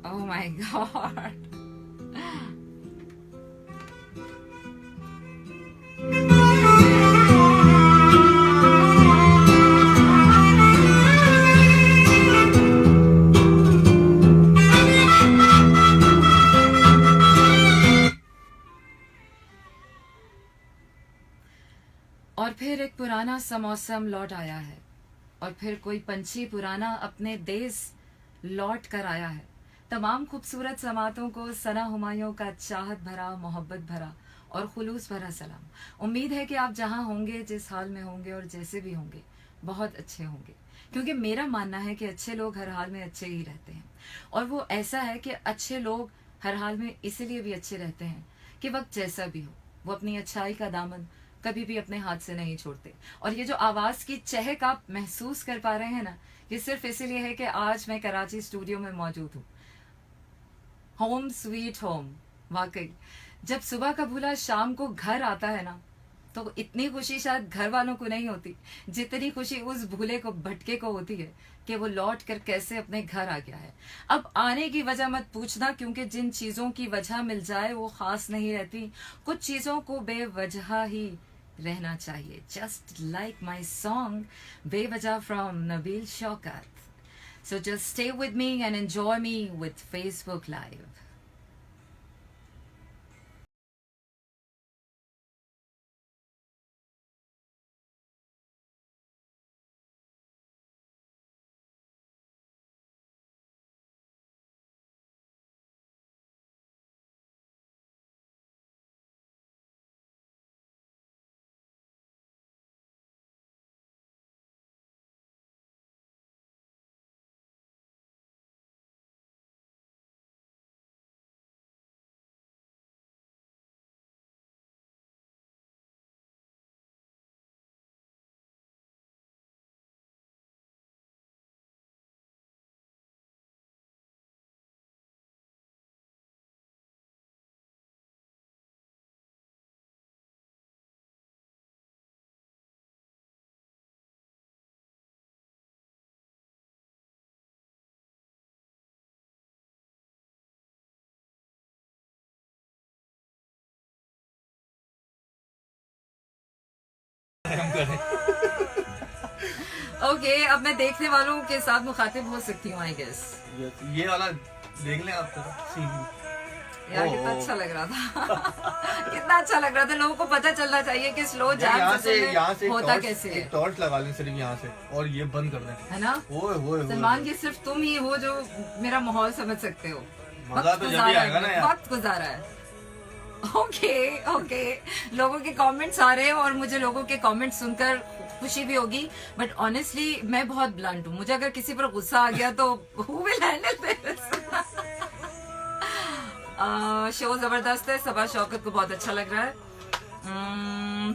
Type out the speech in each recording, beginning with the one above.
Oh my God. और फिर एक पुराना सा मौसम लौट आया है, और फिर कोई पंछी पुराना अपने देश लौट कर आया है। तमाम खूबसूरत समातों को सना हुमायूं का चाहत भरा, मोहब्बत भरा और खुलूस भरा सलाम। उम्मीद है कि आप जहां होंगे, जिस हाल में होंगे और जैसे भी होंगे, बहुत अच्छे होंगे, क्योंकि मेरा मानना है कि अच्छे लोग हर हाल में अच्छे ही रहते हैं। और वो ऐसा है कि अच्छे लोग हर हाल में इसलिए भी अच्छे रहते हैं कि वक्त जैसा भी हो, वो अपनी अच्छाई का दामन कभी भी अपने हाथ से नहीं छोड़ते। और ये जो आवाज की चहक आप महसूस कर पा रहे हैं ना, ये सिर्फ इसीलिए है कि आज मैं कराची स्टूडियो में मौजूद हूँ। Home sweet home. वाकई जब सुबह का भूला शाम को घर आता है ना, तो इतनी खुशी शायद घर वालों को नहीं होती जितनी खुशी उस भूले को, भटके को होती है कि वो लौट कर कैसे अपने घर आ गया है। अब आने की वजह मत पूछना, क्योंकि जिन चीजों की वजह मिल जाए वो खास नहीं रहती। कुछ चीजों को बेवजह ही रहना चाहिए। जस्ट लाइक माई सॉन्ग बेवजह from Nabeel Shaukat. So just stay with me and enjoy me with Facebook Live. Okay, अब मैं देखने वालों के साथ मुखातिब हो सकती हूँ, आई गेस। ये वाला देख लें आप सीन। यार कितना अच्छा लग रहा था। कितना अच्छा लग रहा था। लोगों को पता चलना चाहिए कि स्लो जैम यहाँ से होता कैसे है। टॉर्च लगा लें सिर्फ यहाँ से, और ये बंद कर दें, है ना। सलमान, ये सिर्फ तुम ही हो जो मेरा माहौल समझ सकते हो। मजा तो जब भी आएगा ना यार। वक्त गुजारा है। ओके, लोगों के कमेंट्स आ रहे हैं और मुझे लोगों के कमेंट्स सुनकर खुशी भी होगी, बट ऑनेस्टली मैं बहुत ब्लंट हूँ। मुझे अगर किसी पर गुस्सा आ गया तो who will handle this? Show जबरदस्त है। सबा शौकत को बहुत अच्छा लग रहा है।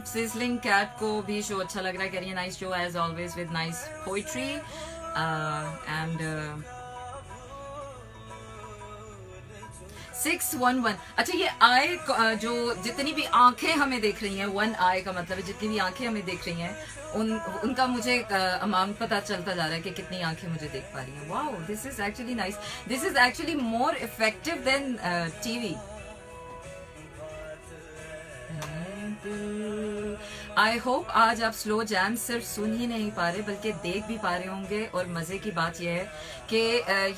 सिजलिंग कैट को भी शो अच्छा लग रहा है। कह रही है nice show as always with nice poetry and 611। अच्छा, ये आई जो जितनी भी आंखें हमें देख रही हैं, वन आई का मतलब है जितनी भी आंखें हमें देख रही हैं, उनका मुझे अमाउंट पता चलता जा रहा है कि कितनी आंखें मुझे देख पा रही हैं। Wow, this is actually nice. This is actually more effective than TV. I hope आज आप स्लो जैम सिर्फ सुन ही नहीं पा रहे बल्कि देख भी पा रहे होंगे। और मजे की बात यह है कि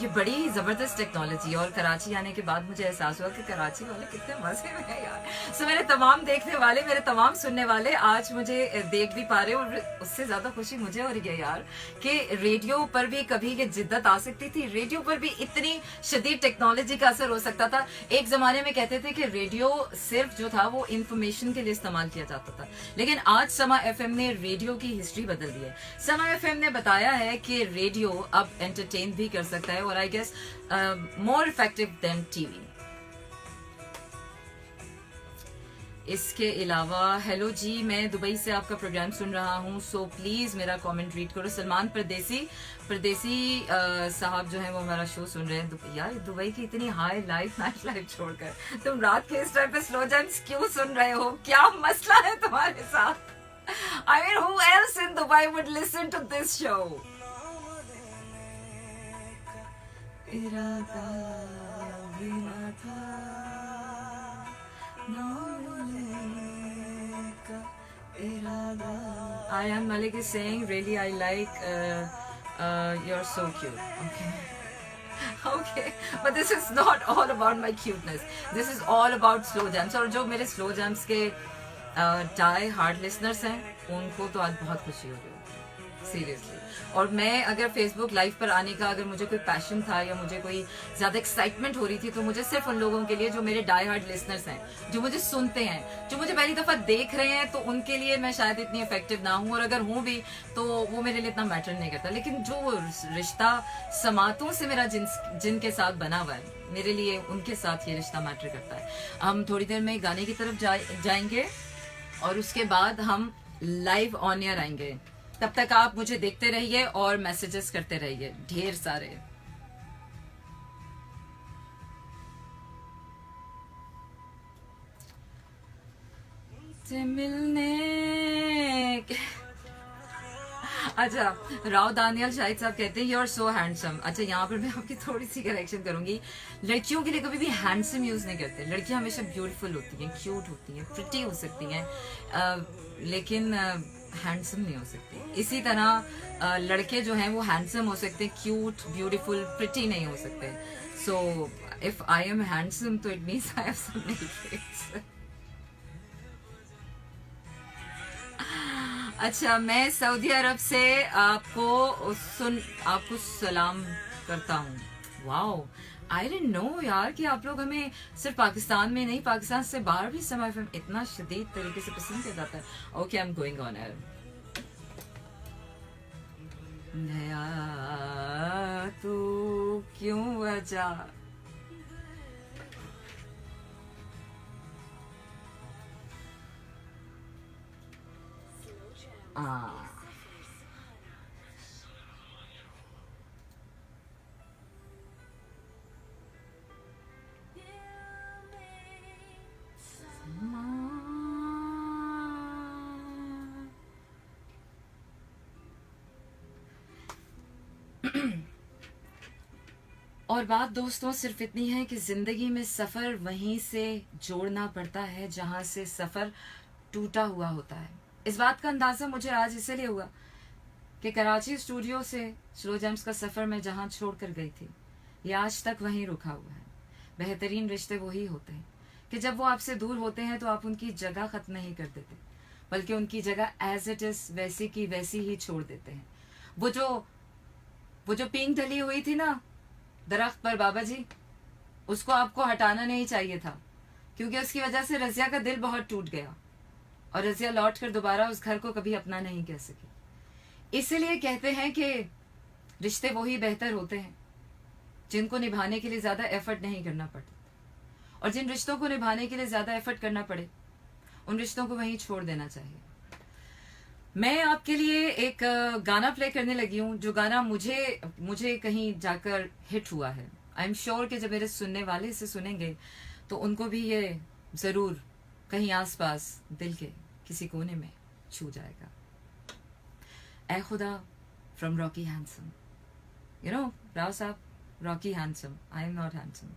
ये बड़ी ही जबरदस्त टेक्नोलॉजी है। और कराची आने के बाद मुझे एहसास हुआ कि कराची वाले कितने मजे में हैं यार। सो मेरे तमाम देखने वाले, मेरे तमाम सुनने वाले आज मुझे देख भी पा रहे और उससे ज्यादा खुशी मुझे हो रही है यार कि रेडियो पर भी कभी ये जिद्दत आ सकती थी, रेडियो पर भी इतनी शदीद टेक्नोलॉजी का असर हो सकता था। एक जमाने में कहते थे कि रेडियो सिर्फ जो था वो इंफॉर्मेशन के लिए इस्तेमाल किया जाता था, लेकिन आज समा एफएम ने रेडियो की हिस्ट्री बदल दी है। समा एफएम ने बताया है कि रेडियो अब एंटरटेन भी कर सकता है और I guess more effective than TV. इसके अलावा हेलो जी, मैं दुबई से आपका प्रोग्राम सुन रहा हूँ, सो प्लीज मेरा कमेंट रीड करो। सलमान परदेसी साहब जो है वो हमारा शो सुन रहे हैं। यार दुबई की इतनी हाई लाइफ, नाइट लाइफ छोड़कर तुम रात के इस टाइम पे स्लो जैम्स क्यों सुन रहे हो? क्या मसला है तुम्हारे साथ? I mean, who else in Dubai would listen to this show? इरादा भी ना था, Ayan Malik is saying, really, I like, you're so cute. Okay. Okay, but this is not all about my cuteness. This is all about slow jams. और जो मेरे slow jams के die hard listeners हैं, उनको तो आज बहुत खुशी हो रही है, सीरियसली। और मैं अगर फेसबुक लाइव पर आने का अगर मुझे कोई पैशन था या मुझे कोई ज्यादा एक्साइटमेंट हो रही थी तो मुझे सिर्फ उन लोगों के लिए जो मेरे डाई हार्ड लिसनर्स हैं, जो मुझे सुनते हैं, जो मुझे पहली दफा देख रहे हैं, तो उनके लिए मैं शायद इतनी इफेक्टिव ना हूं, और अगर हूं भी तो वो मेरे लिए इतना मैटर नहीं करता। लेकिन जो रिश्ता समातों से मेरा जिनके साथ बना हुआ है, मेरे लिए उनके साथ ये रिश्ता मैटर करता है। हम थोड़ी देर में गाने की तरफ जाएंगे और उसके बाद हम लाइव ऑन एयर आएंगे। तब तक आप मुझे देखते रहिए और मैसेजेस करते रहिए ढेर सारे। से मिलने अच्छा, राव दानियल शाहिद साहब कहते हैं यू आर सो हैंडसम। अच्छा, यहाँ पर मैं आपकी थोड़ी सी करेक्शन करूंगी। लड़कियों के लिए कभी भी हैंडसम यूज नहीं करते। लड़कियां हमेशा ब्यूटीफुल होती हैं, क्यूट होती हैं, प्रिटी हो सकती हैं, लेकिन हैंडसम नहीं हो सकती। इसी तरह लड़के जो हैं वो हैंडसम हो सकते हैं, क्यूट, ब्यूटीफुल, प्रिटी नहीं हो सकते। So if I am handsome तो it means I have some negatives. अच्छा, मैं सऊदी अरब से आपको सलाम करता हूँ। वाओ, आई डिडंट नो यार कि आप लोग हमें सिर्फ पाकिस्तान में नहीं, पाकिस्तान से बाहर भी समा एफएम इतना शदीद तरीके से पसंद किया जाता है। Okay, I am going on air. नया तू क्यों वजह और बात दोस्तों सिर्फ इतनी है कि जिंदगी में सफर वहीं से जोड़ना पड़ता है जहां से सफर टूटा हुआ होता है। इस बात का अंदाजा मुझे आज इसलिए हुआ कि कराची स्टूडियो से स्लो जैम्स का सफर मैं जहां छोड़कर गई थी, ये आज तक वहीं रुका हुआ है। बेहतरीन रिश्ते वही होते हैं कि जब वो आपसे दूर होते हैं तो आप उनकी जगह खत्म नहीं कर देते, बल्कि उनकी जगह एज इट इज वैसी की वैसी ही छोड़ देते हैं। वो जो पींग ढली हुई थी ना दरख्त पर बाबा जी, उसको आपको हटाना नहीं चाहिए था, क्योंकि उसकी वजह से रजिया का दिल बहुत टूट गया और रजिया लौट कर दोबारा उस घर को कभी अपना नहीं कह सकी। इसीलिए कहते हैं कि रिश्ते वही बेहतर होते हैं जिनको निभाने के लिए ज्यादा एफर्ट नहीं करना पड़ता, और जिन रिश्तों को निभाने के लिए ज्यादा एफर्ट करना पड़े उन रिश्तों को वहीं छोड़ देना चाहिए। मैं आपके लिए एक गाना प्ले करने लगी हूँ, जो गाना मुझे कहीं जाकर हिट हुआ है। आई एम श्योर कि जब मेरे सुनने वाले इसे सुनेंगे तो उनको भी ये जरूर कहीं आसपास दिल के किसी कोने में छू जाएगा। ऐ खुदा from Rocky Handsome. You know Rao साहब, Rocky Handsome, I am not handsome.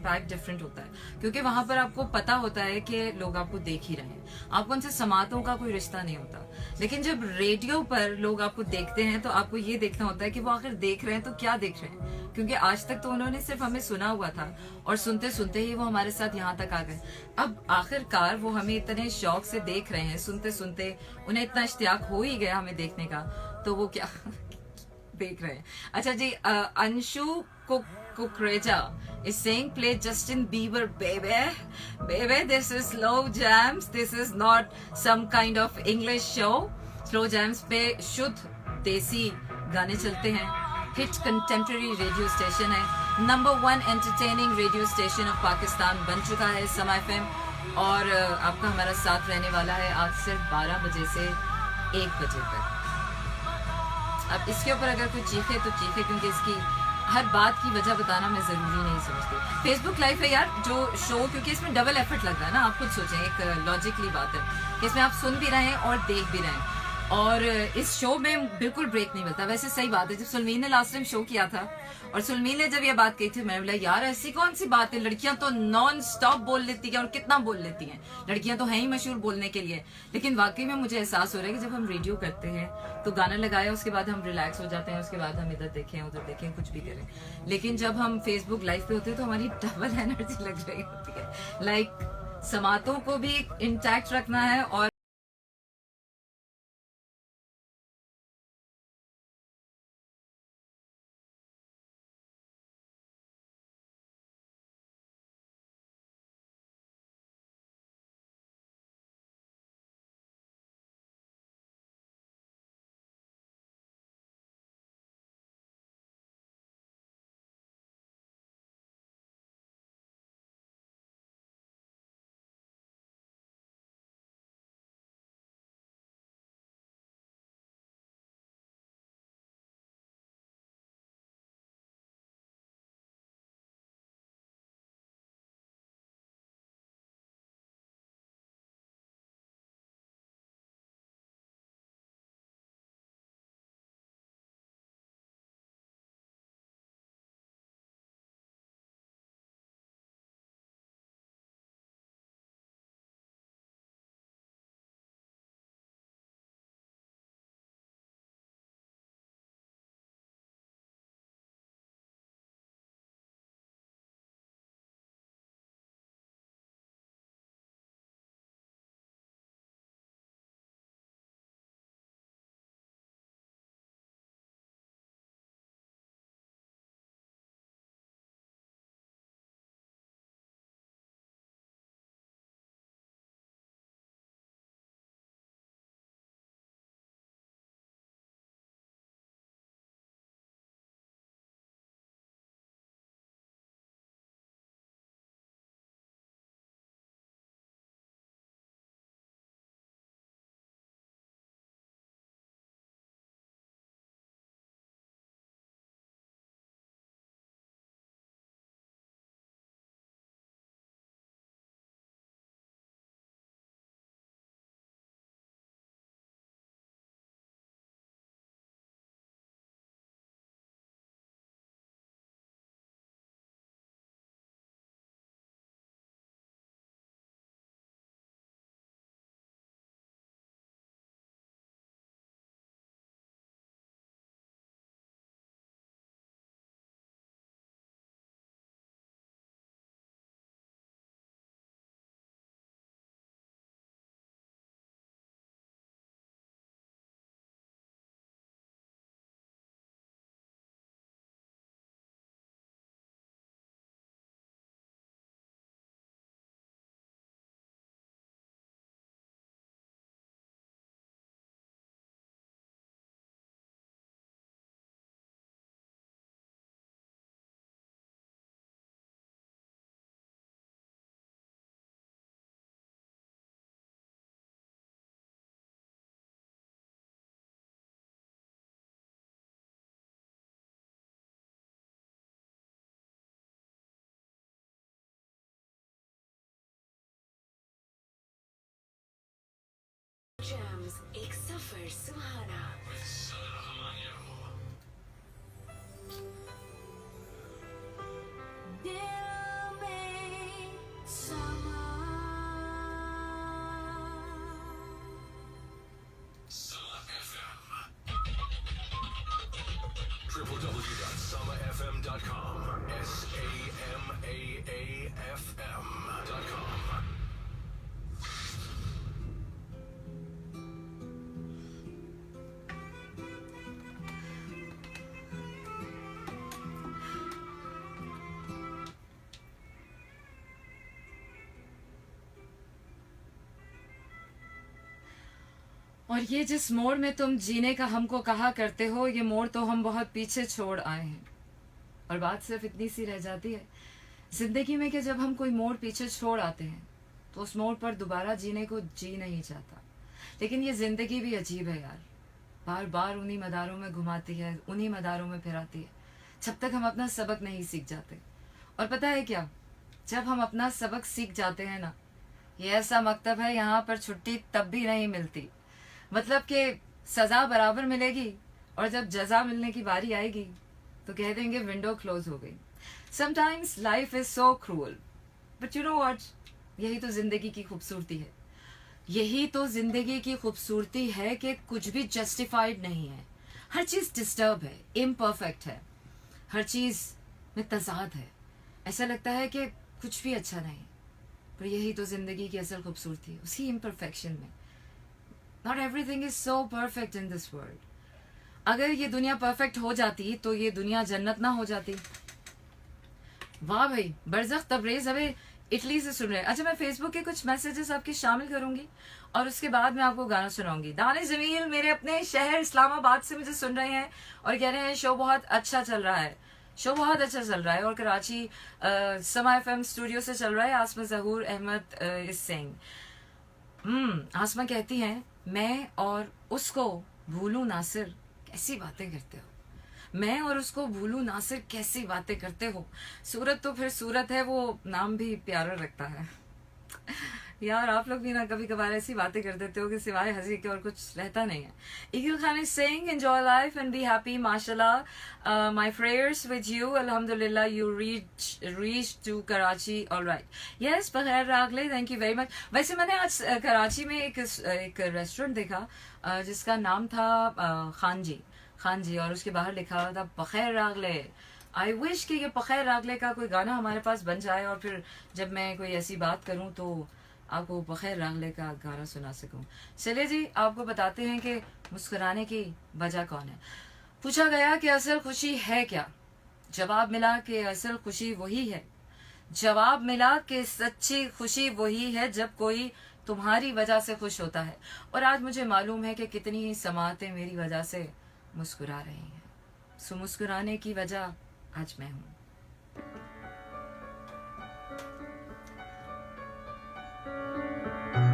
Impact different होता है, क्योंकि वहां पर आपको पता होता है कि लोग आपको देख ही रहे हैं, आपको उनसे समातों का कोई रिश्ता नहीं होता। लेकिन जब रेडियो पर लोग आपको देखते हैं तो आपको ये देखना होता है कि वो आखिर देख रहे हैं तो क्या देख रहे हैं, क्योंकि आज तक तो उन्होंने सिर्फ हमें सुना हुआ था और सुनते सुनते ही वो हमारे साथ यहाँ तक आ गए। अब आखिरकार वो हमें इतने शौक से देख रहे हैं, सुनते सुनते उन्हें इतना इश्तियाक हो ही गया हमें देखने का, तो वो क्या देख रहे हैं। अच्छा जी, Anshu Kukreja is saying play Justin Bieber baby this is slow jams, this is not some kind of English show। slow jams पे शुद्ध देसी गाने चलते हैं। हिट कंटेम्प्रेरी रेडियो स्टेशन है, number 1 entertaining radio station of Pakistan बन चुका है समा FM, और आपका हमारा साथ रहने वाला है आज सिर्फ 12 बजे से 1 बजे तक। अब इसके ऊपर अगर कोई चीखे तो चीखे, क्योंकि इसकी हर बात की वजह बताना मैं जरूरी नहीं समझती। फेसबुक लाइव है यार जो शो, क्योंकि इसमें डबल एफर्ट लग रहा है ना, आप खुद सोचें, एक लॉजिकली बात है कि इसमें आप सुन भी रहे हैं और देख भी रहे हैं, और इस शो में बिल्कुल ब्रेक नहीं मिलता। वैसे सही बात है, जब सुलमीन ने लास्ट टाइम शो किया था और सुलमीन ने जब ये बात कही थी, मैंने बोला यार ऐसी कौन सी बात है, लड़कियां तो नॉन स्टॉप बोल लेती हैं और कितना बोल लेती हैं, लड़कियां तो हैं ही मशहूर बोलने के लिए। लेकिन वाकई में मुझे एहसास हो रहा है कि जब हम रेडियो करते हैं तो गाना लगाया, उसके बाद हम रिलैक्स हो जाते हैं, उसके बाद हम इधर देखें उधर देखें कुछ भी करें। लेकिन जब हम फेसबुक लाइव पे होते हैं तो हमारी डबल एनर्जी लग रही होती है, लाइक समातों को भी इंटैक्ट रखना है और जैम्स एक सफर सुहाना। दिल में और ये जिस मोड़ में तुम जीने का हमको कहा करते हो, ये मोड़ तो हम बहुत पीछे छोड़ आए हैं। और बात सिर्फ इतनी सी रह जाती है जिंदगी में कि जब हम कोई मोड़ पीछे छोड़ आते हैं तो उस मोड़ पर दोबारा जीने को जी नहीं चाहता। लेकिन ये जिंदगी भी अजीब है यार, बार बार उन्हीं मदारों में घुमाती है, उन्हीं मदारों में फिराती है, जब तक हम अपना सबक नहीं सीख जाते। और पता है क्या, जब हम अपना सबक सीख जाते हैं ना, ये ऐसा मकतब है यहाँ पर छुट्टी तब भी नहीं मिलती। मतलब कि सजा बराबर मिलेगी और जब जजा मिलने की बारी आएगी तो कह देंगे विंडो क्लोज हो गई। Sometimes life is so cruel, but you know what, यही तो जिंदगी की खूबसूरती है। यही तो जिंदगी की खूबसूरती है कि कुछ भी जस्टिफाइड नहीं है, हर चीज डिस्टर्ब है, इम्परफेक्ट है, हर चीज में तजाद है। ऐसा लगता है कि कुछ भी अच्छा नहीं, पर यही तो जिंदगी की असल खूबसूरती है, उसी इम्परफेक्शन में। Not everything is so perfect in this world. अगर ये दुनिया परफेक्ट हो जाती तो ये दुनिया जन्नत ना हो जाती। वाह भाई, बरज़ख तबरेज हमें इटली से सुन रहे हैं। अच्छा, मैं फेसबुक के कुछ मैसेजेस आपके शामिल करूंगी और उसके बाद मैं आपको गाना सुनाऊंगी। दानिश जमील मेरे अपने शहर इस्लामाबाद से मुझे सुन रहे हैं और कह रहे हैं शो बहुत अच्छा चल रहा है, शो बहुत अच्छा चल रहा है। और कराची समा FM स्टूडियो से चल रहा है। आसमा जहूर अहमद इज सेइंग, आसमा कहती हैं मैं और उसको भूलूं नासिर कैसी बातें करते हो, मैं और उसको भूलूं नासिर कैसी बातें करते हो। सूरत तो फिर सूरत है, वो नाम भी प्यारा रखता है। यार आप लोग भी ना कभी कभार ऐसी बातें कर देते हो कि सिवाय हंसी के और कुछ रहता नहीं है। Aqeel Khan is saying enjoy life and be happy माशाल्लाह, माय प्रेयर्स विद यू, अल्हम्दुलिल्लाह you reach to Karachi, alright. Yes, बगैर रागले, थैंक यू वेरी मच। वैसे मैंने आज कराची में एक रेस्टोरेंट देखा जिसका नाम था खान जी और उसके बाहर लिखा हुआ था बखैर रागले। आई विश कि ये बखैर रागले का कोई गाना हमारे पास बन जाए और फिर जब मैं कोई ऐसी बात करूं तो आपको बखैर रागले का गाना सुना सकूं। चलिए जी, आपको बताते हैं कि मुस्कुराने की वजह कौन है। पूछा गया कि असल खुशी है क्या, जवाब मिला कि असल खुशी वही है, जवाब मिला कि सच्ची खुशी वही है जब कोई तुम्हारी वजह से खुश होता है। और आज मुझे मालूम है कि कितनी समातें मेरी वजह से मुस्कुरा रही हैं। सो मुस्कुराने की वजह आज मैं हूं।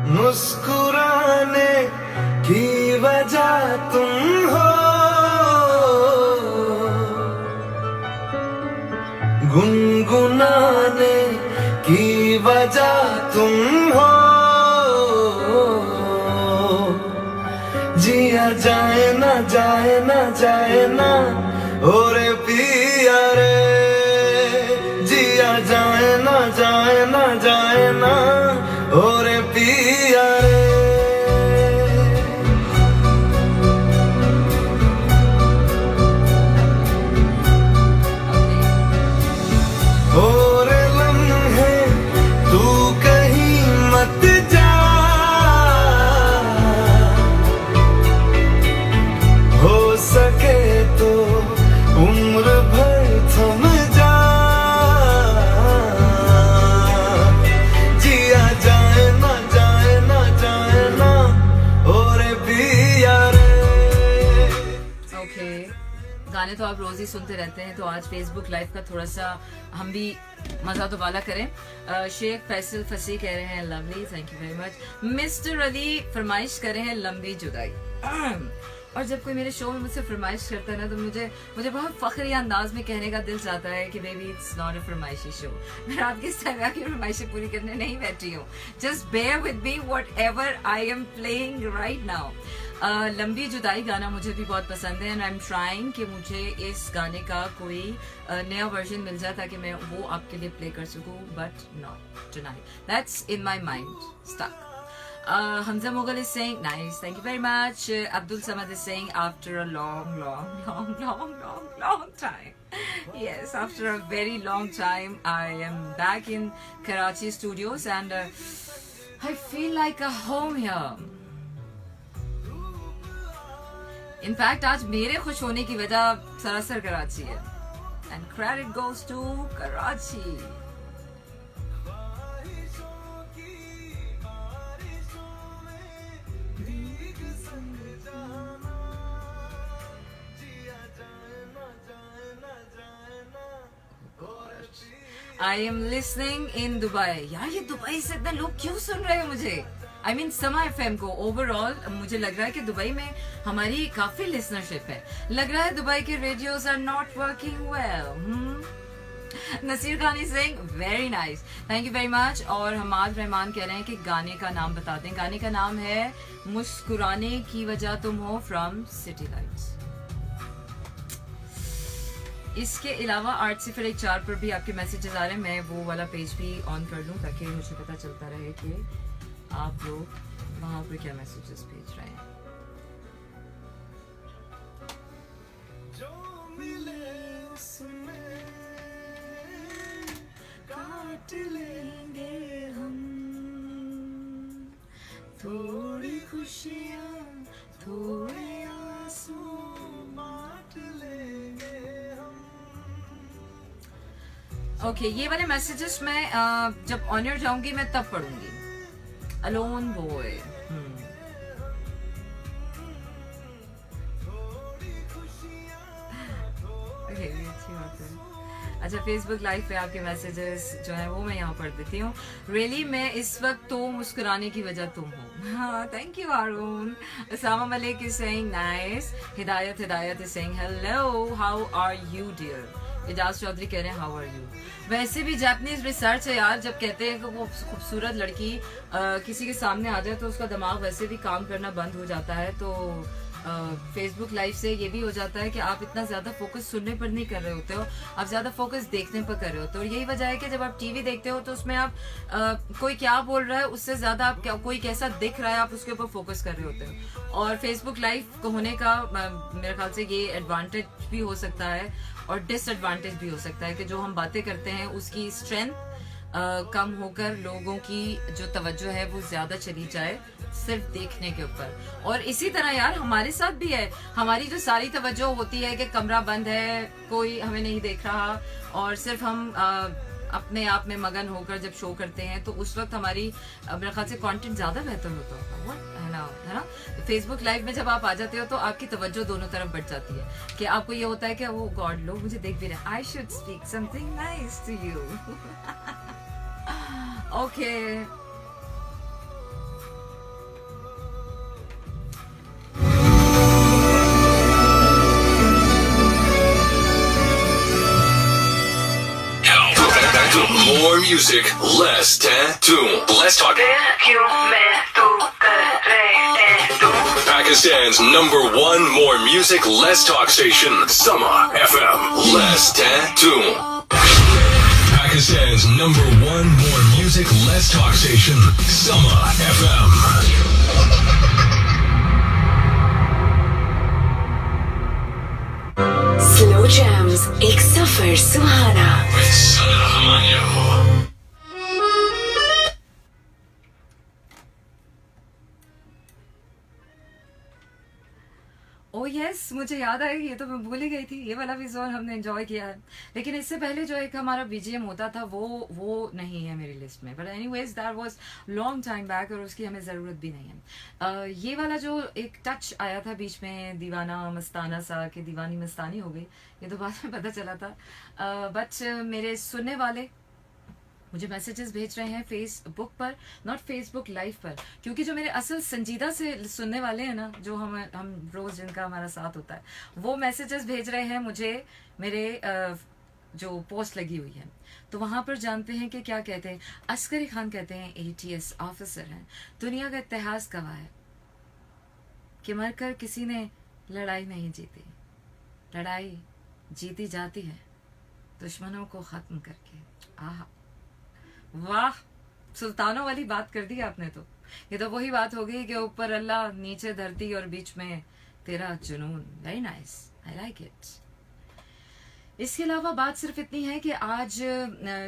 मुस्कुराने की वजह तुम हो, गुनगुनाने की वजह तुम हो, जिया जाए ना जाए ना जाए ना ओरे पिया रे, जिया जाए ना जाए ना जाए ना ओरे पिया रे। ओरे लम्हे तू कहीं मत जा, हो सके तो उम्र भर थम जा, जिया जाए ना जाए ना जाए ना ओरे पिया रे। ओके, गाने तो आप रोज ही सुनते रहते हैं, तो आज फेसबुक लाइव का थोड़ा सा हम भी मजा तो वाला करें। शेख फैसल फसी कह रहे हैं lovely, thank you very much. Mister Ali फरमाइश कर रहे हैं लंबी जुदाई। और जब कोई मेरे शो में मुझसे फरमाइश करता है ना तो मुझे बहुत फख्री अंदाज में कहने का दिल चाहता है कि बेबी इट्स नॉट अ फरमाइशी शो। मैं रात के इस टाइम आके फरमाइशें पूरी करने नहीं बैठी हूँ। Just bear with me whatever I am playing right now. Lambi Judaai गाना मुझे भी बहुत पसंद है एंड आई एम ट्राइंग कि मुझे इस गाने का कोई नया वर्जन मिल जाए ताकि मैं वो आपके लिए प्ले कर सकूं, but not tonight, that's in my mind stuck. Hamza Mughal is saying nice, thank you very much. Abdul Samad is saying after a long time. Yes, after a very long time I am back in Karachi studios and I feel like a home here. In fact आज मेरे खुश होने की वजह सरासर कराची है and credit goes to Karachi. I am listening in Dubai. यार ये दुबई से इतने लोग क्यों सुन रहे हैं मुझे? आई मीन समा FM को ओवरऑल मुझे लग रहा है कि दुबई में हमारी काफी लिसनरशिप है। लग रहा है दुबई के radios are not working well. Naseer Khani Singh, very nice, thank you very much. और हमाद रहमान कह रहे हैं कि गाने का नाम बता दें। गाने का नाम है मुस्कुराने की वजह तुम हो फ्रॉम सिटी लाइट्स। इसके अलावा 804 पर भी आपके मैसेजेस आ रहे हैं। मैं वो वाला पेज भी ऑन कर लूं ताकि मुझे पता चलता रहे कि आप लोग वहां पर क्या मैसेजेस भेज रहे हैं। जो मिले उसमें काट लेंगे हम, थोड़ी खुशियाँ थोड़े आंसू बांट लेंगे हम। ओके, ये वाले मैसेजेस मैं जब ऑन एयर जाऊंगी मैं तब पढ़ूंगी। अलोन बॉय, अच्छी बात है। अच्छा, फेसबुक लाइव पे आपके मैसेजेस जो है वो मैं यहाँ पढ़ देती हूँ। रियली मैं इस वक्त तो मुस्कुराने की वजह तुम हो। हाँ, thank you Arun. Usama Malik is saying nice. Hidayat is saying hello, how are you dear. Ejaz Chaudhary कह रहे हैं हाउ आर यू। वैसे भी जापानीज रिसर्च है यार, जब कहते हैं कि वो खूबसूरत लड़की किसी के सामने आ जाए तो उसका दिमाग वैसे भी काम करना बंद हो जाता है। तो फेसबुक लाइव से ये भी हो जाता है कि आप इतना ज्यादा फोकस सुनने पर नहीं कर रहे होते हो, आप ज्यादा फोकस देखने पर कर रहे होते हो। और यही वजह है कि जब आप टीवी देखते हो तो उसमें आप कोई क्या बोल रहा है उससे ज्यादा आप कोई कैसा दिख रहा है आप उसके ऊपर फोकस कर रहे होते हो। और फेसबुक लाइव होने का मेरे ख्याल से ये एडवांटेज भी हो सकता है और डिसएडवांटेज भी हो सकता है कि जो हम बातें करते हैं उसकी स्ट्रेंथ कम होकर लोगों की जो तवज्जो है वो ज्यादा चली जाए सिर्फ देखने के ऊपर। और इसी तरह यार हमारे साथ भी है, हमारी जो सारी तवज्जो होती है कि कमरा बंद है, कोई हमें नहीं देख रहा और सिर्फ हम अपने आप में मगन होकर जब शो करते हैं तो उस वक्त हमारी मेरे ख्याल से कंटेंट ज्यादा बेहतर होता है ना। फेसबुक लाइव में जब आप आ जाते हो तो आपकी तवज्जो दोनों तरफ बढ़ जाती है कि आपको ये होता है कि वो गॉड लोग मुझे देख भी रहे हैं, I should speak something nice to you. Okay, More music, less tattoo. Let's talk. Pakistan's #1 more music, less talk station, Sama FM. Less tattoo. Pakistan's #1 more music, less talk station, Sama FM. Slow jams, एक सफर सुहाना। With Sana Hamanya. Oh yes, मुझे याद आया, ये तो मैं भूल ही गई थी, ये वाला भी जोन हमने एंजॉय किया है। लेकिन इससे पहले जो एक हमारा बीजीएम होता था वो नहीं है मेरी लिस्ट में, but anyways that was long time back और उसकी हमें ज़रूरत भी नहीं है। ये वाला जो एक टच आया था बीच में, दीवाना मस्ताना सा कि दीवानी मस्तानी हो गई, ये तो बाद में पता चला था। बट मेरे सुनने वाले मुझे मैसेजेस भेज रहे हैं फेसबुक पर, नॉट फेसबुक लाइव पर, क्योंकि जो मेरे असल संजीदा से सुनने वाले हैं ना, जो हम रोज जिनका हमारा साथ होता है, वो मैसेजेस भेज रहे हैं मुझे मेरे जो पोस्ट लगी हुई है। तो वहां पर जानते हैं कि क्या कहते हैं। अस्करी खान कहते हैं ATS ऑफिसर हैं, दुनिया का इतिहास गवाह है कि मरकर किसी ने लड़ाई नहीं जीती, लड़ाई जीती जाती है दुश्मनों को खत्म करके। आह वाह, सुल्तानों वाली बात कर दी आपने। तो ये तो वही बात हो गई कि ऊपर अल्लाह, नीचे धरती और बीच में तेरा जुनून। Very nice, I like it. इसके अलावा बात सिर्फ इतनी है कि आज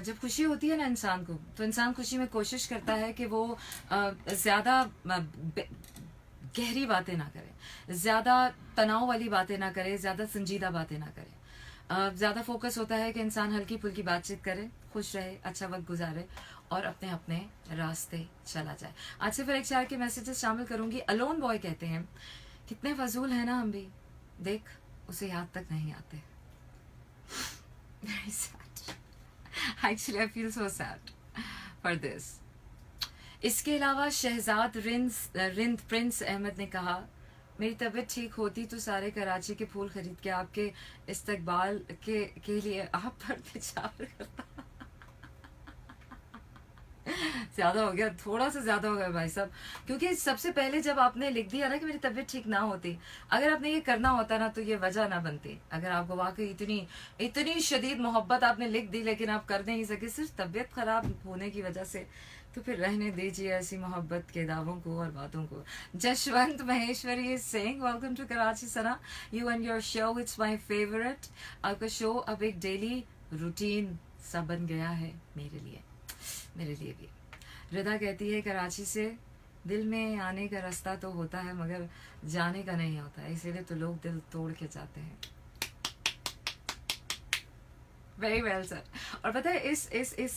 जब खुशी होती है ना इंसान को, तो इंसान खुशी में कोशिश करता है कि वो ज्यादा गहरी बातें ना करे, ज्यादा तनाव वाली बातें ना करे, ज्यादा संजीदा बातें ना करे। ज्यादा फोकस होता है कि इंसान हल्की फुल्की बातचीत करे, खुश रहे, अच्छा वक्त गुजारे और अपने अपने रास्ते चला जाए। आज से फिर एक चार के मैसेजेस शामिल करूंगी। अलोन बॉय कहते हैं कितने फजूल है ना हम भी, देख उसे याद तक नहीं आते। Actually, I feel so sad for this. इसके अलावा शहजाद रिंद प्रिंस अहमद ने कहा, मेरी तबीयत ठीक होती तो सारे कराची के फूल खरीद के आपके इस्तकबाल के लिए आप पर निछावर करता। ज्यादा हो गया, थोड़ा सा ज्यादा हो गया भाई साहब, क्योंकि सबसे पहले जब आपने लिख दिया ना कि मेरी तबीयत ठीक ना होती, अगर आपने ये करना होता ना तो ये वजह ना बनती। अगर आपको वाकई इतनी शदीद मोहब्बत आपने लिख दी लेकिन आप कर नहीं सके सिर्फ तबीयत खराब होने की वजह से, तो फिर रहने दीजिए ऐसी मोहब्बत के दावों को और बातों को। Jashwant Maheshwari is saying welcome to Karachi Sana, you and your show, it's my favourite. आपका शो अब एक डेली रूटीन सा बन गया है मेरे लिए भी। रिदा कहती है कराची से दिल में आने का रास्ता तो होता है मगर जाने का नहीं होता, इसीलिए तो लोग दिल तोड़ के जाते हैं। Very well sir. और पता है इस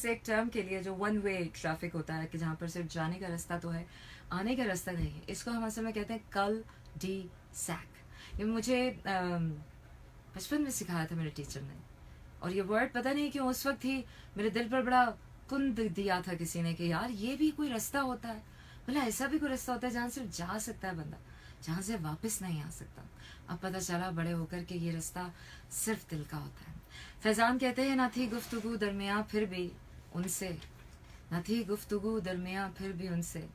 एक टर्म के लिए जो वन वे ट्रैफिक होता है कि जहाँ पर सिर्फ जाने का रास्ता तो है, आने का रास्ता नहीं है, इसको हम असल में कहते हैं कल डी सैक। ये मुझे बचपन में सिखाया था मेरे टीचर ने, और ये वर्ड पता नहीं क्यों उस वक्त ही मेरे दिल पर बड़ा कुंद दिया था किसी ने कि यार ये भी कोई रास्ता होता है, मतलब ऐसा भी कोई रास्ता होता है जहाँ सिर्फ जा सकता है बंदा, जहाँ से वापस नहीं आ सकता। अब पता चला बड़े होकर के ये रास्ता सिर्फ दिल का होता है। फैजान कहते हैं, ना थी गुफ्तगू दरमियाँ फिर भी उनसे, ना थी गुफ्तगू दरमियाँ फिर भी उनसे,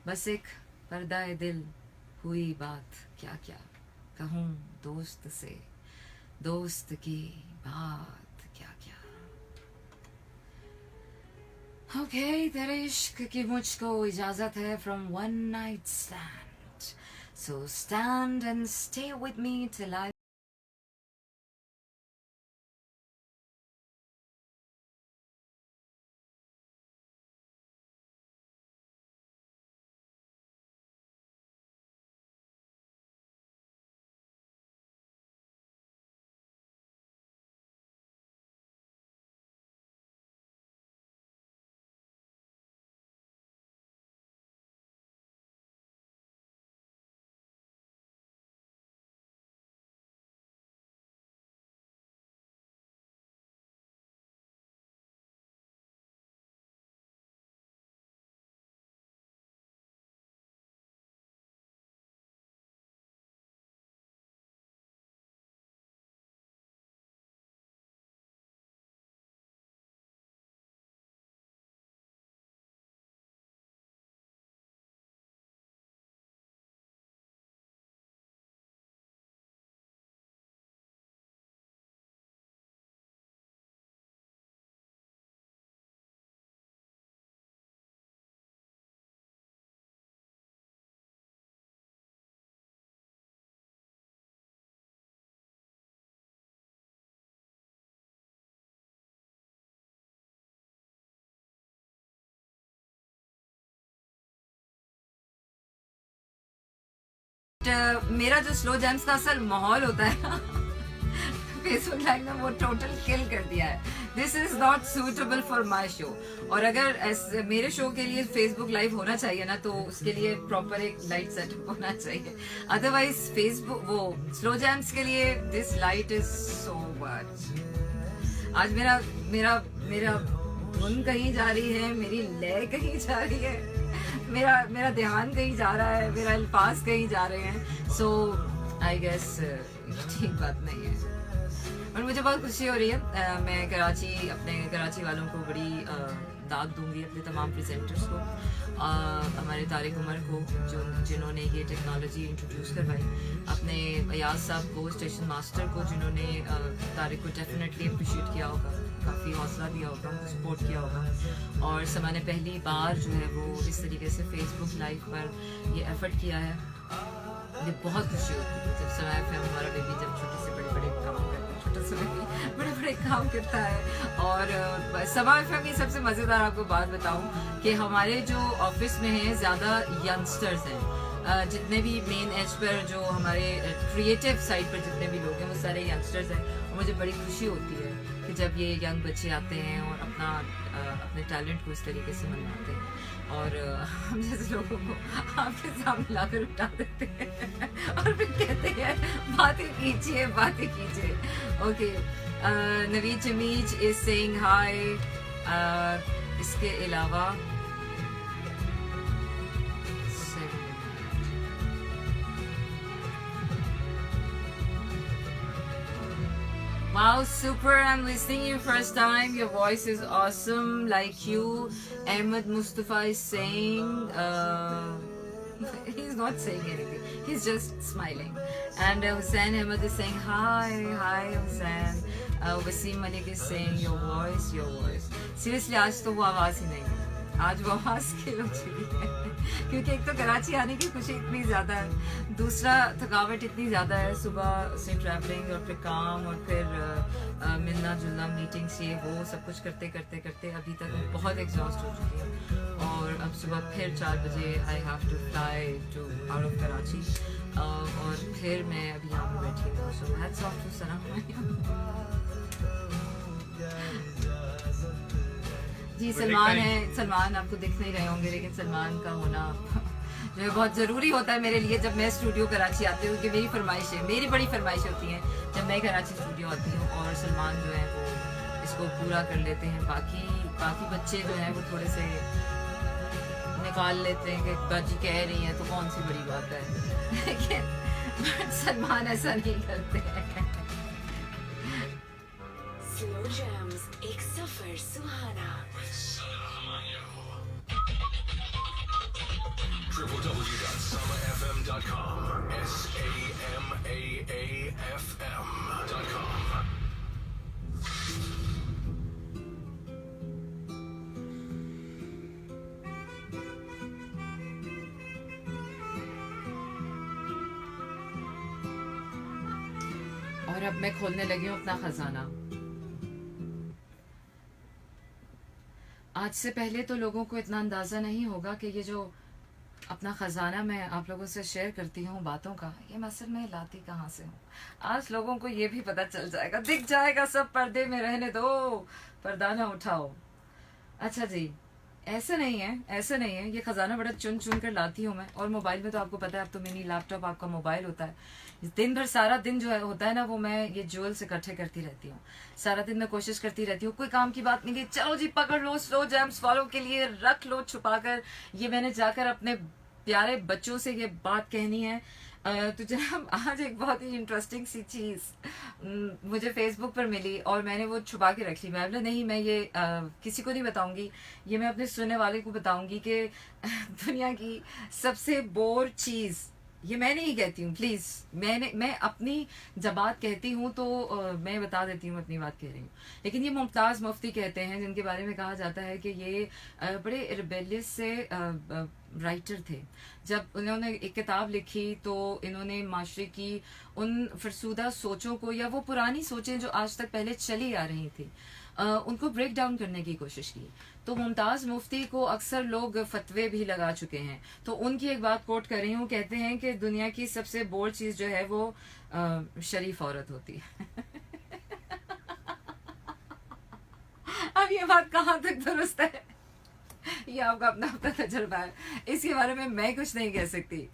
बस एक पर्दाए दिल हुई बात क्या क्या कहूँ दोस्त से, दोस्त की बात क्या क्या। ओके, तेरे इश्क की मुझको इजाजत है from one night stand, so stand and stay with me till I मेरा जो स्लो जैम्स का असल माहौल होता है ना फेसबुक लाइव में, वो टोटल किल कर दिया है। This is not suitable for my show. और अगर मेरे शो के लिए फेसबुक लाइव होना चाहिए ना तो उसके लिए प्रॉपर एक लाइट सेटअप होना चाहिए, अदरवाइज फेसबुक वो स्लो जैम्स के लिए this light is so much. आज मेरा धुन कहीं जा रही है, मेरी लय कहीं जा रही है, मेरा ध्यान कहीं जा रहा है, मेरा अल्फाज कहीं जा रहे हैं। सो आई गेस ठीक बात नहीं है। और मुझे बहुत खुशी हो रही है, मैं अपने कराची वालों को बड़ी दाद दूंगी, अपने तमाम प्रेजेंटर्स को, हमारे तारिक उमर को जिन्होंने ये टेक्नोलॉजी इंट्रोड्यूस करवाई, अपने अयाज साहब को, स्टेशन मास्टर को जिन्होंने तारिक को डेफिनेटली अप्रिशिएट किया होगा, काफ़ी हौसला दिया होगा, उनको सपोर्ट किया होगा। और समा ने पहली बार जो है वो इस तरीके से फेसबुक लाइव पर ये एफर्ट किया है। मुझे बहुत खुशी होती है जब समा FM हमारा बेबी जब छोटे से बड़े काम करता है, छोटे से बड़े काम करता है। और समा FM की सबसे मज़ेदार आपको बात बताऊं कि हमारे जो ऑफिस में हैं ज़्यादा यंगस्टर्स हैं, जितने भी मेन एज पर जो हमारे क्रिएटिव साइड पर जितने भी लोग हैं वो सारे यंगस्टर्स हैं। और मुझे बड़ी खुशी होती है कि जब ये यंग बच्चे आते हैं और अपने टैलेंट को इस तरीके से मनवाते हैं और हम जैसे लोगों को आपके सामने लाकर उठा देते हैं और फिर कहते हैं बातें कीजिए। Okay, Naveed Jameez is saying hi. इसके अलावा Wow, super. I'm listening you first time. Your voice is awesome. Like you, Ahmed Mustafa is saying, he's not saying anything. He's just smiling. And Hussain Ahmed is saying, hi Hussain. Wasim Malik is saying, your voice. Seriously, आज तो वो आवाज़ ही नहीं है. आज वो आवाज़ की हो चुकी है. क्योंकि एक तो कराची आने की खुशी इतनी ज़्यादा है, दूसरा थकावट इतनी ज़्यादा है, सुबह से ट्रैवलिंग और फिर काम और फिर मिलना जुलना, मीटिंग्स, ये वो सब कुछ करते करते अभी तक मैं बहुत एग्जॉस्ट हो चुकी हूँ. और अब सुबह फिर 4 बजे I have to fly to out of Karachi, और फिर मैं अभी यहाँ पे बैठी हूँ. So hats off to Sana. जी सलमान आपको दिख नहीं रहे होंगे, लेकिन सलमान का होना जो है बहुत ज़रूरी होता है मेरे लिए जब मैं स्टूडियो कराची आती हूँ, कि मेरी बड़ी फरमाइश होती हैं जब मैं कराची स्टूडियो आती हूँ, और सलमान जो है वो इसको पूरा कर लेते हैं. बाकी बच्चे जो हैं वो थोड़े से निकाल लेते हैं कि बाजी कह रही हैं तो कौन सी बड़ी बात है, लेकिन सलमान ऐसा नहीं करते हैं. Slow Jams, एक सफर सुहाना. www.samafm.com. SAMAAFM.com. और अब मैं खोलने लगी हूँ अपना खजाना. आज से पहले तो लोगों को इतना अंदाज़ा नहीं होगा कि ये जो अपना ख़जाना मैं आप लोगों से शेयर करती हूँ बातों का, ये मैं असल में लाती कहाँ से हूँ. आज लोगों को ये भी पता चल जाएगा, दिख जाएगा. सब पर्दे में रहने दो, पर्दा ना उठाओ. अच्छा जी, ऐसा नहीं है. ये ख़जाना बड़ा चुन कर लाती हूँ मैं. और मोबाइल में तो आपको पता है, अब तो मिनी लैपटॉप आपका मोबाइल होता है. दिन भर सारा दिन जो है होता है ना, वो मैं ये ज्वेल्स इकट्ठे करती रहती हूँ. सारा दिन मैं कोशिश करती रहती हूँ, कोई काम की बात नहीं, चलो जी पकड़ लो, स्लो जैम्स फॉलो के लिए रख लो छुपा कर. ये मैंने जाकर अपने प्यारे बच्चों से ये बात कहनी है. तो जनाब, आज एक बहुत ही इंटरेस्टिंग सी चीज़ मुझे फेसबुक पर मिली और मैंने वो छुपा के रख ली. मैं बोला नहीं, मैं ये किसी को नहीं बताऊंगी, ये मैं अपने सुनने वाले को बताऊंगी कि दुनिया की सबसे बोर चीज़ ये मैं नहीं कहती हूँ. प्लीज़, मैं अपनी जब बात कहती हूँ तो मैं बता देती हूँ अपनी बात कह रही हूँ. लेकिन ये मुमताज़ मुफ्ती कहते हैं, जिनके बारे में कहा जाता है कि ये बड़े रिबेलियस से राइटर थे. जब उन्होंने एक किताब लिखी तो इन्होंने माशरे की उन फरसूदा सोचों को, या वो पुरानी सोचें जो आज तक पहले चली आ रही थी, उनको ब्रेक डाउन करने की कोशिश की. तो मुमताज़ मुफ्ती को अक्सर लोग फतवे भी लगा चुके हैं. तो उनकी एक बात कोट कर रही हूँ. कहते हैं कि दुनिया की सबसे बोर चीज़ जो है वो शरीफ औरत होती है. अब ये बात कहाँ तक दुरुस्त है, ये आपका अपना तजुर्बा है, इसके बारे में मैं कुछ नहीं कह सकती.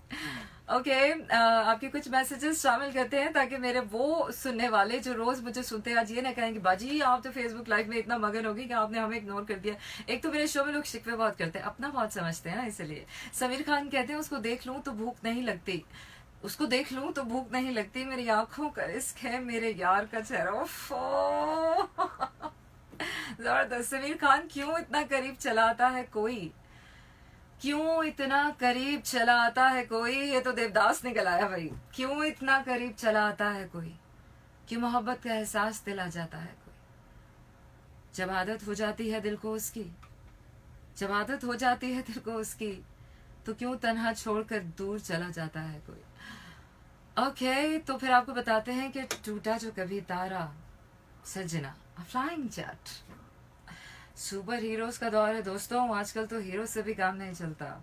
ओके, आपके कुछ मैसेजेस शामिल करते हैं ताकि मेरे वो सुनने वाले जो रोज मुझे सुनते हैं आज ये ना कहें कि बाजी आप तो फेसबुक लाइव में इतना मगन होगी कि आपने हमें इग्नोर कर दिया. एक तो मेरे शो में लोग शिकवे बहुत करते हैं, अपना बहुत समझते हैं ना, इसलिए. समीर खान कहते हैं उसको देख लूं तो भूख नहीं लगती, उसको देख लूं तो भूख नहीं लगती, मेरी आंखों का रिस्क है मेरे यार का चेहरा. जबरदस्त. समीर खान, क्यों इतना करीब चला आता है कोई, क्यों इतना करीब चला आता है कोई. ये तो देवदास निकल आया भाई. क्यों इतना करीब चला आता है कोई, क्यों मोहब्बत का एहसास दिल आ जाता है कोई. जब आदत हो जाती है दिल को उसकी, जब आदत हो जाती है दिल को उसकी, तो क्यों तन्हा छोड़कर दूर चला जाता है कोई. ओके, तो फिर आपको बताते हैं कि टूटा जो कभी तारा सजना, फ्लाइंग जेट. सुपर हीरोज का दौर है दोस्तों, आजकल तो हीरो से भी काम नहीं चलता.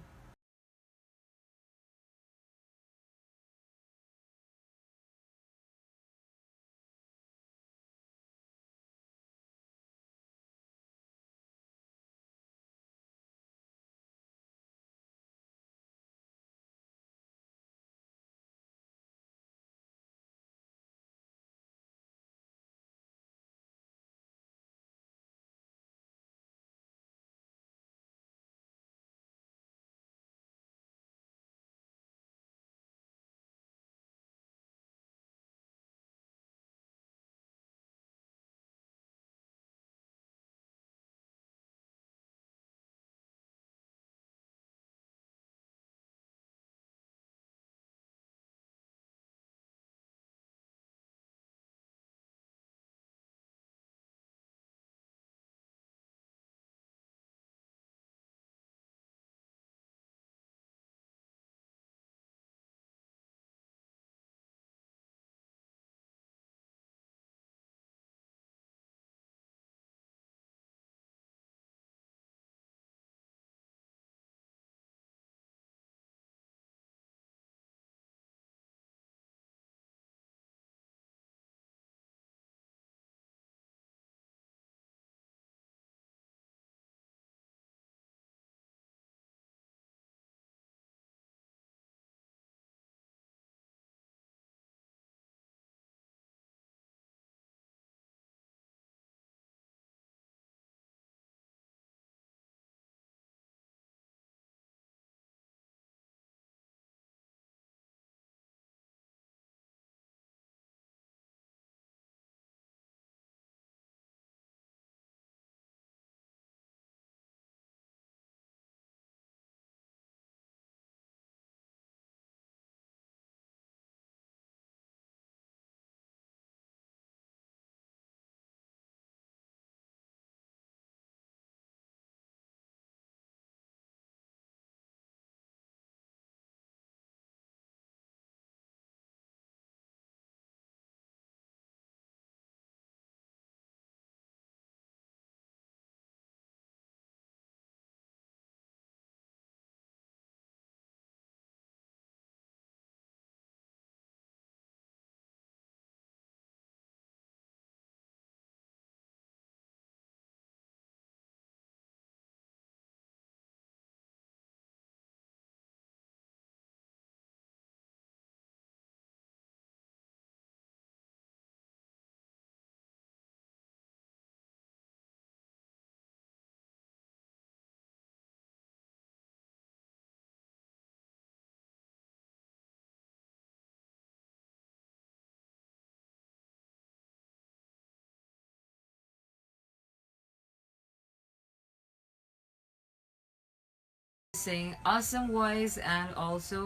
saying awesome voice and also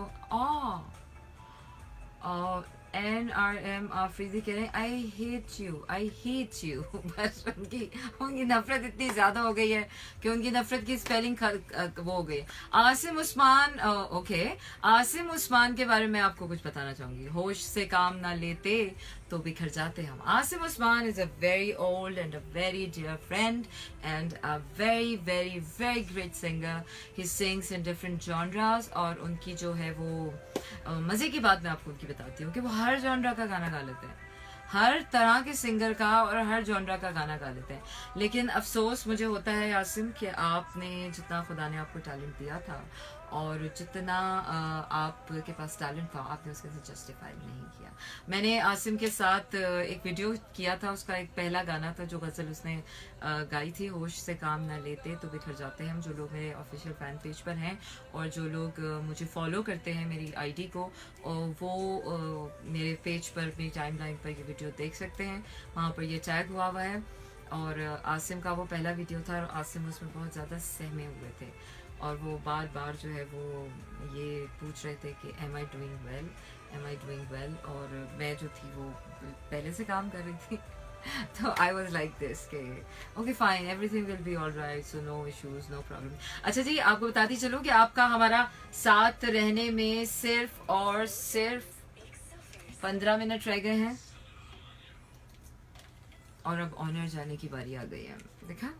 NRM Afridi कह रहे हैं I hate you बस उनकी नफरत इतनी ज्यादा हो गई है कि उनकी नफरत की स्पेलिंग वो हो गई। आसिम उस्मान ओके, आसिम उस्मान के बारे में आपको कुछ बताना चाहूंगी। होश से काम ना लेते तो बिखर जाते हम। Asim Usman is a very old and a very dear friend and a very very very great singer. He sings in different genres और उनकी जो है वो मजे की बात मैं आपको उनकी बताती हूँ कि वो हर जॉनरा का गाना गा लेते हैं, हर तरह के सिंगर का और हर जॉनरा का गाना गा लेते हैं। लेकिन अफसोस मुझे होता है यासिम कि आपने जितना खुदा ने आपको टैलेंट दिया था और जितना आपके पास टैलेंट था आपने उसके साथ जस्टिफाई नहीं किया। मैंने आसिम के साथ एक वीडियो किया था, उसका एक पहला गाना था जो गज़ल उसने गाई थी, होश से काम ना लेते तो बिखर जाते हैं। जो लोग मेरे ऑफिशियल फैन पेज पर हैं और जो लोग मुझे फॉलो करते हैं मेरी आईडी को, वो मेरे पेज पर मेरी टाइमलाइन पर ये वीडियो देख सकते हैं, वहाँ पर ये टैग हुआ है। और आसिम का वो पहला वीडियो था और आसिम उसमें बहुत ज़्यादा सहमे हुए थे और वो बार बार जो है वो ये पूछ रहे थे कि एम आई डूइंग वेल और मैं जो थी वो पहले से काम कर रही थी तो आई वॉज लाइक दिस के okay fine everything will be all right, so no issues no problem. अच्छा जी, आपको बताती चलो कि आपका हमारा साथ रहने में सिर्फ और सिर्फ 15 मिनट रह गए हैं और अब ऑनर जाने की बारी आ गई है। देखा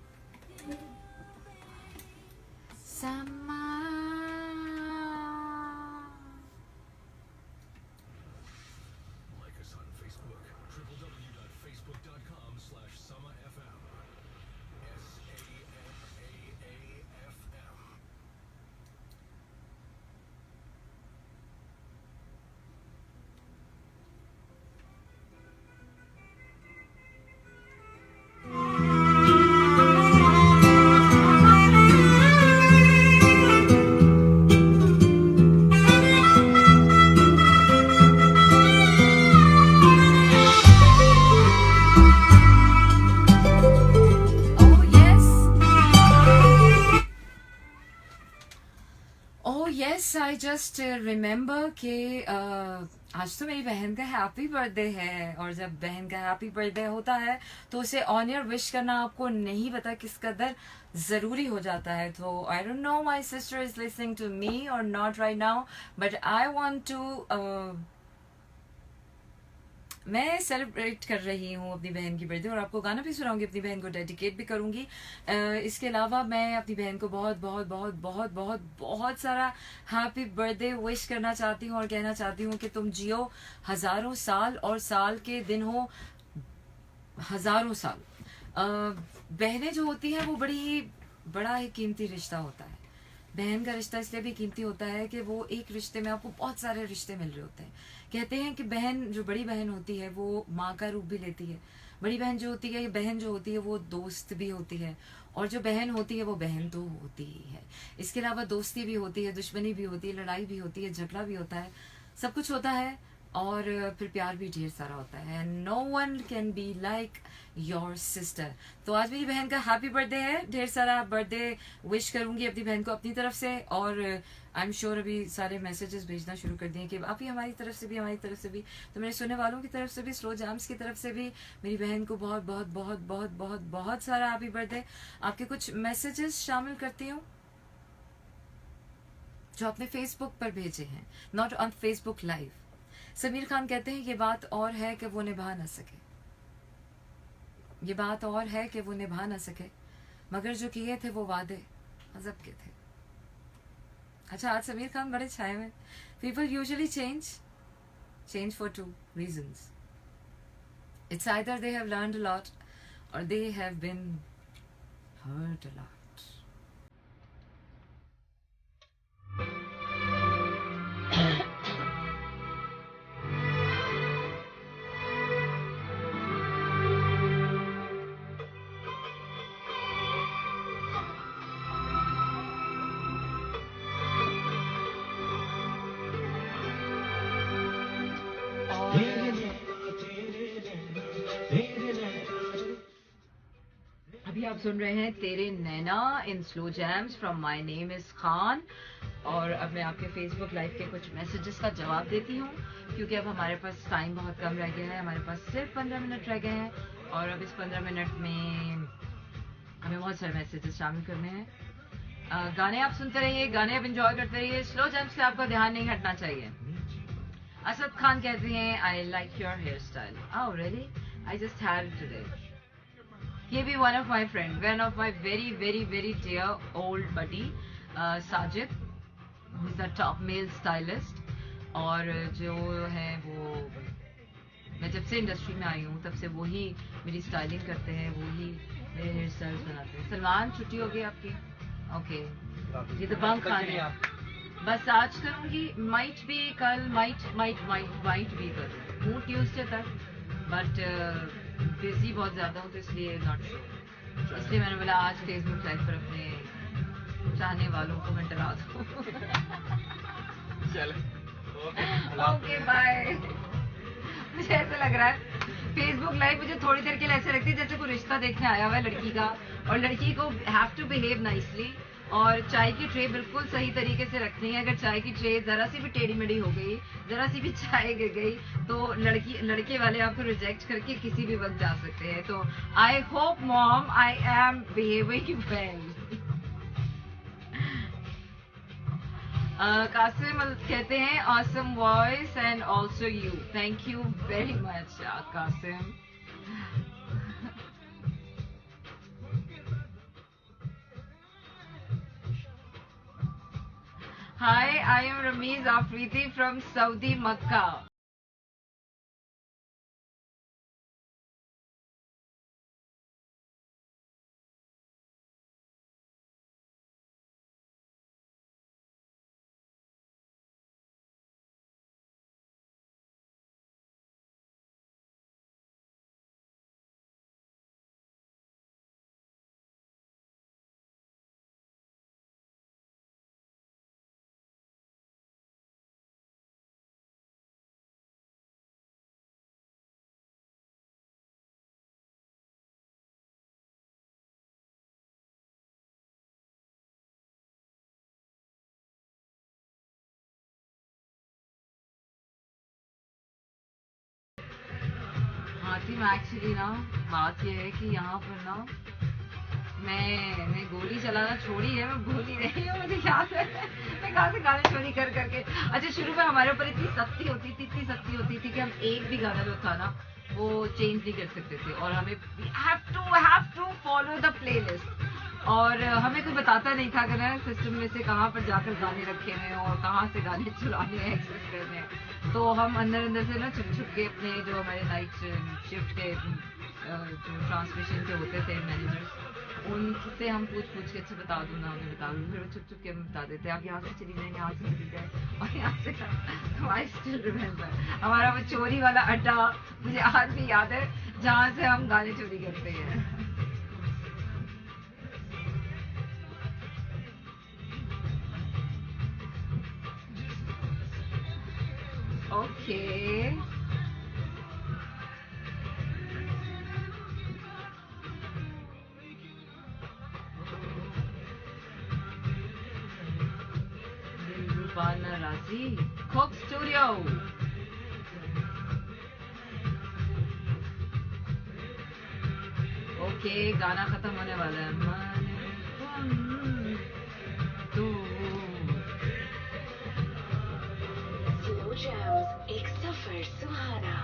Like us on Facebook, www.facebook.com/SamaFM. SAMAAFM. I just remember कि आज तो मेरी बहन का हैप्पी बर्थडे है और जब बहन का हैप्पी बर्थडे होता है तो उसे ऑन एयर विश करना आपको नहीं पता किस कदर ज़रूरी हो जाता है। तो I don't know my sister is listening to me और not right now but I want to मैं सेलिब्रेट कर रही हूँ अपनी बहन की बर्थडे और आपको गाना भी सुनाऊंगी, अपनी बहन को डेडिकेट भी करूंगी। इसके अलावा मैं अपनी बहन को बहुत बहुत बहुत बहुत बहुत बहुत सारा हैप्पी बर्थडे विश करना चाहती हूँ और कहना चाहती हूँ कि तुम जियो हजारों साल और साल के दिन हो हजारों साल। बहनें जो होती हैं वो बड़ा ही कीमती रिश्ता होता है। बहन का रिश्ता इसलिए भी कीमती होता है कि वो एक रिश्ते में आपको बहुत सारे रिश्ते मिल रहे होते हैं। कहते हैं कि बहन जो बड़ी बहन होती है वो माँ का रूप भी लेती है, बड़ी बहन जो होती है बहन जो होती है वो दोस्त भी होती है और जो बहन होती है वो बहन तो होती ही है। इसके अलावा दोस्ती भी होती है, दुश्मनी भी होती है, लड़ाई भी होती है, झगड़ा भी होता है, सब कुछ होता है और फिर प्यार भी ढेर सारा होता है। No one can be like your sister. तो आज मेरी बहन का हैप्पी बर्थडे है, ढेर सारा बर्थडे विश करूंगी अपनी बहन को अपनी तरफ से और आई एम श्योर अभी सारे मैसेजेस भेजना शुरू कर दिए कि आप ही हमारी तरफ से भी हमारी तरफ से भी, तो मेरे सुनने वालों की तरफ से भी, स्लो जैम्स की तरफ से भी मेरी बहन को बहुत बहुत बहुत बहुत बहुत बहुत सारा हैप्पी बर्थडे। आपके कुछ मैसेजेस शामिल करती हूँ जो आपने फेसबुक पर भेजे हैं, not on Facebook live. Sameer Khan कहते हैं ये बात और है कि वो निभा ना सके, ये बात और है कि वो निभा ना सके, मगर जो किए थे वो वादे अजब के थे। अच्छा, आज समीर खान बड़े छाए में। People usually change for 2 reasons. It's either they have learned a lot or they have been hurt a lot. आप सुन रहे हैं तेरे नैना in slow jams from my name is Khan. और अब मैं आपके फेसबुक लाइव के कुछ मैसेजेस का जवाब देती हूँ, क्योंकि अब हमारे पास टाइम बहुत कम रह गया है। हमारे पास सिर्फ 15 मिनट रह गए हैं और अब इस 15 मिनट में हमें बहुत सारे मैसेजेस शामिल करने हैं। गाने आप सुनते रहिए, गाने आप एंजॉय करते रहिए। स्लो जैम्स से आपका ध्यान नहीं हटना चाहिए। असद खान कहते हैं I like your hair style. Oh really, I just had it today. ये भी one of my friend, one of my very very very dear old buddy Sajid, is the top male stylist. और जो है वो, मैं जब से इंडस्ट्री में आई हूँ तब से वही मेरी स्टाइलिंग करते हैं, वही मेरे हेयर स्टाइल्स बनाते हैं। सलमान, छुट्टी हो गई आपकी? ओके, ये तो बंक खा रहे हैं। बस आज करूंगी, माइट भी कल, माइट भी करूँ ट्यूसडे तक, बट बिजी बहुत ज्यादा हूँ तो इसलिए नॉट श्योर। इसलिए मैंने बोला आज फेसबुक लाइव पर अपने चाहने वालों को मैं डरा दूँ। Okay bye. मुझे ऐसा लग रहा है फेसबुक लाइव मुझे थोड़ी देर के लिए ऐसे लगती है जैसे कोई रिश्ता देखने आया हुआ है लड़की का, और लड़की को हैव टू बिहेव नाइसली, और चाय की ट्रे बिल्कुल सही तरीके से रखनी है। अगर चाय की ट्रे जरा सी भी टेढ़ी मेढ़ी हो गई, जरा सी भी चाय गिर गई, तो लड़के वाले आपको रिजेक्ट करके किसी भी वक्त जा सकते हैं। तो I hope mom I am behaving well. Qasim कहते हैं awesome voice and also you. Thank you very much Qasim. Hi, I am Ramiz Afridi from Saudi Makkah. Hatim, actually ना बात यह है कि यहाँ पर ना मैं गोली चलाना छोड़ी है, मैं भूल ही रही हूँ। मुझे याद है मैं कहाँ से गाने चोरी कर करके। अच्छा, शुरू में हमारे ऊपर इतनी सख्ती होती थी कि हम एक भी गाना जो था ना वो चेंज नहीं कर सकते थे, और हमें have to follow the playlist, और हमें कोई बताता नहीं था अगर सिस्टम में से कहाँ पर जाकर गाने रखे हैं और कहाँ से गाने चुराने हैं, एक्सेस करने हैं। तो हम अंदर से ना छुप छुप के अपने जो हमारे नाइट शिफ्ट के जो ट्रांसमिशन के होते थे मैनेजर्स, उनसे हम पूछ के अच्छा बता दूँ ना, उन्हें बता दूँ, फिर वो छुप छुप के हम बता देते आप यहाँ से चली जाए, यहाँ से चली जाए, और यहाँ से। तो आई स्टिल रिमेम्बर हमारा वो चोरी वाला अड्डा मुझे आज भी याद है, जहाँ से हम गाने चोरी करते हैं। ओके, दिलरुबाना राजी, कोक स्टूडियो। ओके, गाना खत्म होने वाला है। स्लो जैम्स, एक सफर सुहाना।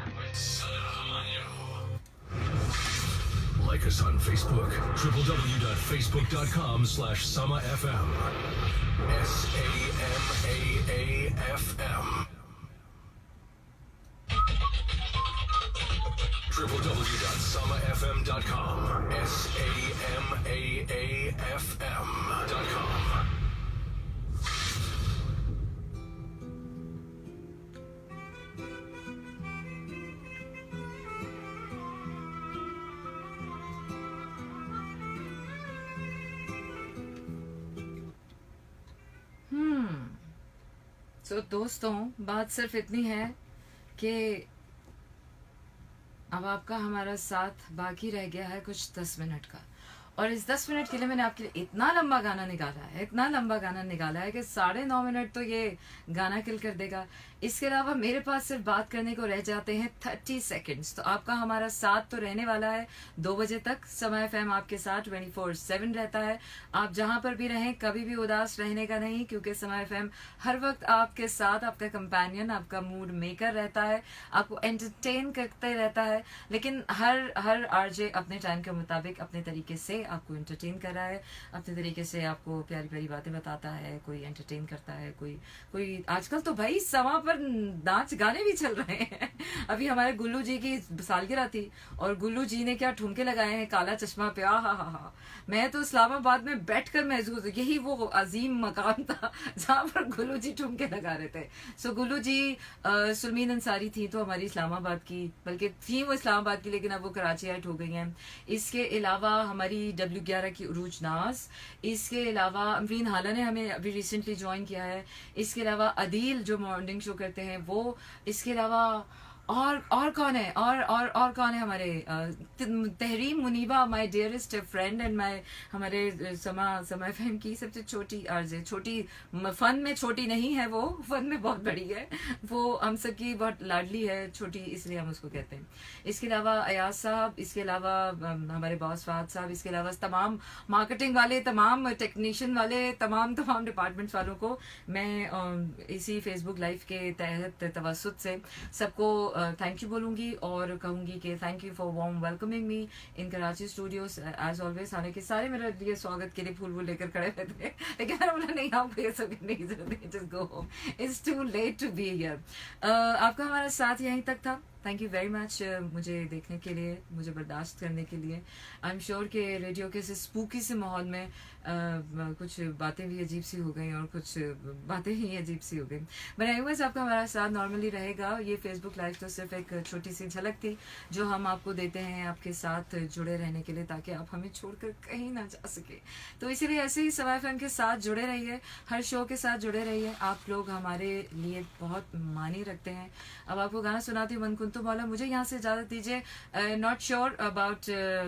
Like us on Facebook, www.facebook.com/SamaFM. SAMAAFM. www.samafm.com. SAMAAFM.com. तो दोस्तों, बात सिर्फ इतनी है कि अब आपका हमारा साथ बाकी रह गया है कुछ 10 मिनट का, और इस 10 मिनट के लिए मैंने आपके लिए इतना लंबा गाना निकाला है कि 9.5 मिनट तो ये गाना किल कर देगा। इसके अलावा मेरे पास सिर्फ बात करने को रह जाते हैं 30 सेकंड्स। तो आपका हमारा साथ तो रहने वाला है 2 बजे तक। समय एफएम आपके साथ 24/7 रहता है। आप जहां पर भी रहें, कभी भी उदास रहने का नहीं, क्योंकि समय एफएम हर वक्त आपके साथ, आपका कंपेनियन, आपका मूड मेकर रहता है, आपको एंटरटेन करते रहता है। लेकिन हर आरजे अपने टाइम के मुताबिक अपने तरीके से आपको एंटरटेन कर रहा है, अपने तरीके से आपको प्यारी प्यारी बातें बताता है, कोई एंटरटेन करता है, कोई आजकल तो भाई समा पर नाच गाने भी चल रहे हैं। अभी हमारे गुल्लू जी की सालगिरह थी और गुल्लू जी ने क्या ठुमके लगाए हैं काला चश्मा पे। हा। मैं तो इस्लामाबाद में बैठकर महसूस, यही वो अजीम मकाम था जहां पर गुल्लू जी ठुमके लगा रहे थे। सो गुल्लू जी सुलमीन अंसारी थी तो हमारी इस्लामाबाद की, बल्कि थी वो इस्लामाबाद की, लेकिन अब वो कराची हाइट हो गई हैं। इसके अलावा हमारी W11 की उरूज नाज, इसके अलावा अमरीन हाला ने हमें अभी रिसेंटली ज्वाइन किया है। इसके अलावा अदील जो मॉर्निंग शो करते हैं वो, इसके अलावा और कौन है, और कौन है हमारे Tehreem Muniba, my dearest friend and my, हमारे समय फैम की सबसे छोटी आरजे, छोटी फन में छोटी नहीं है वो, फन में बहुत बड़ी है वो, हम सबकी बहुत लाडली है, छोटी इसलिए हम उसको कहते हैं। इसके अलावा अयाज साहब, इसके अलावा हमारे बॉस फाद साहब, इसके अलावा तमाम मार्केटिंग वाले, तमाम टेक्नीशियन वाले, तमाम डिपार्टमेंट्स वालों को मैं इसी फेसबुक लाइव के तहत तवसुत से सबको थैंक यू बोलूंगी और कहूंगी कि thank you for warm welcoming me in Karachi studios as always. हालांकि सारे मेरे लिए स्वागत के लिए फूल लेकर खड़े रहते थे, लेकिन मैंने बोला नहीं, आपको ये सब करने की जरूरत नहीं, just go home, it's too late to be here. आपका हमारा साथ यहीं तक था। थैंक यू वेरी मच मुझे देखने के लिए, मुझे बर्दाश्त करने के लिए। आई एम श्योर कि रेडियो के इस स्पूकी से माहौल में कुछ बातें भी अजीब सी हो गई और कुछ बातें ही अजीब सी हो गई। बट एनीवेज आपका हमारा साथ नॉर्मली रहेगा। ये फेसबुक लाइव तो सिर्फ एक छोटी सी झलक थी जो हम आपको देते हैं आपके साथ जुड़े रहने के लिए, ताकि आप हमें छोड़कर कहीं ना जा सके। तो इसीलिए ऐसे ही समय एफएम के साथ जुड़े रहिए, हर शो के साथ जुड़े रहिए। आप लोग हमारे लिए बहुत मानी रखते हैं। अब आपको गाना सुनाती हूँ मन कुंतु मौला। मुझे यहाँ से इजाजत दीजिए। Not sure about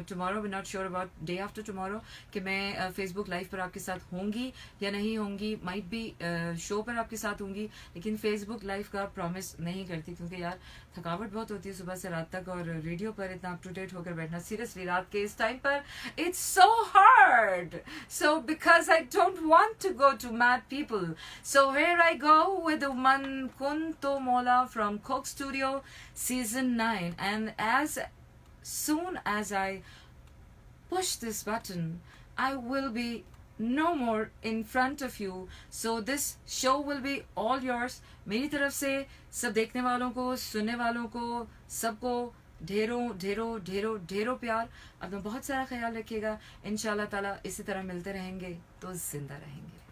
tomorrow, not sure about day after tomorrow कि मैं फेसबुक लाइव पर आपके साथ होंगी या नहीं होंगी, माइट बी शो पर आपके साथ होंगी, लेकिन फेसबुक लाइव का प्रॉमिस नहीं करती, क्योंकि यार थकावट बहुत होती है सुबह से रात तक, और रेडियो पर इतना अप टू डेट होकर बैठना सीरियसली रात के इस टाइम पर it's so hard. So because I don't want to go to mad people, so here I go with Man Kunto Maula from Coke Studio season 9, and as soon as I push this button I will be no more in front of you, so this show will be all yours। मेरी तरफ से सब देखने वालों को, सुनने वालों को, सबको ढेरों ढेरों ढेरों ढेरों प्यार। अपना बहुत सारा ख्याल रखिएगा। इंशाल्लाह ताला इसी तरह मिलते रहेंगे तो जिंदा रहेंगे।